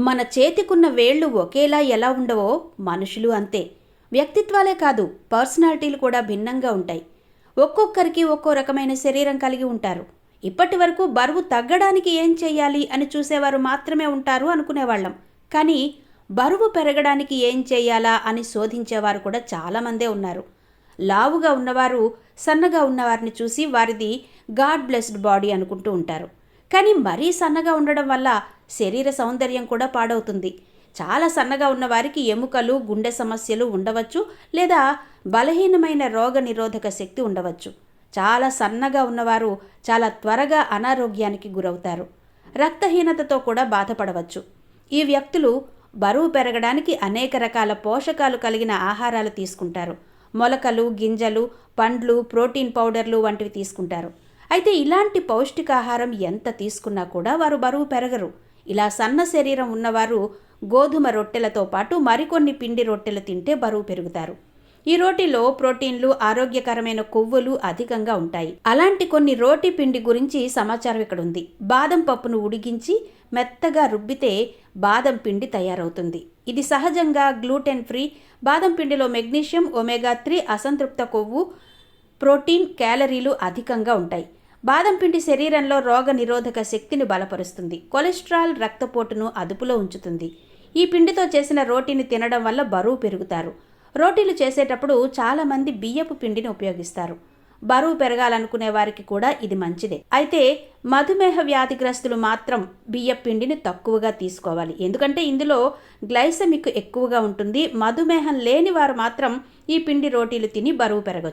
మన చేతికున్న వేళ్ళు ఒకేలా ఎలా ఉండవో మనుషులు అంతే. వ్యక్తిత్వాలే కాదు, పర్సనాలిటీలు కూడా భిన్నంగా ఉంటాయి. ఒక్కొక్కరికి ఒక్కో రకమైన శరీరం కలిగి ఉంటారు. ఇప్పటి వరకు బరువు తగ్గడానికి ఏం చెయ్యాలి అని చూసేవారు మాత్రమే ఉంటారు అనుకునేవాళ్ళం. కానీ బరువు పెరగడానికి ఏం చెయ్యాలా అని శోధించేవారు కూడా చాలామందే ఉన్నారు. లావుగా ఉన్నవారు సన్నగా ఉన్నవారిని చూసి వారిది గాడ్ బ్లెస్డ్ బాడీ అనుకుంటూ ఉంటారు. కానీ మరీ సన్నగా ఉండడం వల్ల శరీర సౌందర్యం కూడా పాడవుతుంది. చాలా సన్నగా ఉన్నవారికి ఎముకలు, గుండె సమస్యలు ఉండవచ్చు, లేదా బలహీనమైన రోగ నిరోధక శక్తి ఉండవచ్చు. చాలా సన్నగా ఉన్నవారు చాలా త్వరగా అనారోగ్యానికి గురవుతారు. రక్తహీనతతో కూడా బాధపడవచ్చు. ఈ వ్యక్తులు బరువు పెరగడానికి అనేక రకాల పోషకాలు కలిగిన ఆహారాలు తీసుకుంటారు. మొలకలు, గింజలు, పండ్లు, ప్రోటీన్ పౌడర్లు వంటివి తీసుకుంటారు. అయితే ఇలాంటి పౌష్టికాహారం ఎంత తీసుకున్నా కూడా వారు బరువు పెరగరు. ఇలా సన్న శరీరం ఉన్నవారు గోధుమ రొట్టెలతో పాటు మరికొన్ని పిండి రొట్టెలు తింటే బరువు పెరుగుతారు. ఈ రోటీలో ప్రోటీన్లు, ఆరోగ్యకరమైన కొవ్వులు అధికంగా ఉంటాయి. అలాంటి కొన్ని రోటీ పిండి గురించి సమాచారం ఇక్కడ ఉంది. బాదం పప్పును ఉడికించి మెత్తగా రుబ్బితే బాదం పిండి తయారవుతుంది. ఇది సహజంగా గ్లూటెన్ ఫ్రీ. బాదం పిండిలో మెగ్నీషియం, ఒమేగా 3, అసంతృప్త కొవ్వు, ప్రోటీన్, క్యాలరీలు అధికంగా ఉంటాయి. బాదం పిండి శరీరంలో రోగ నిరోధక శక్తిని బలపరుస్తుంది. కొలెస్ట్రాల్, రక్తపోటును అదుపులో ఉంచుతుంది. ఈ పిండితో చేసిన రోటీని తినడం వల్ల బరువు పెరుగుతారు. రోటీలు చేసేటప్పుడు చాలామంది బియ్యపు పిండిని ఉపయోగిస్తారు. బరువు పెరగాలనుకునే వారికి కూడా ఇది మంచిదే. అయితే మధుమేహ వ్యాధిగ్రస్తులు మాత్రం బియ్యపు పిండిని తక్కువగా తీసుకోవాలి. ఎందుకంటే ఇందులో గ్లైసెమిక్ ఎక్కువగా ఉంటుంది. మధుమేహం లేని వారు మాత్రం ఈ పిండి రోటీలు తిని బరువు పెరగచ్చు.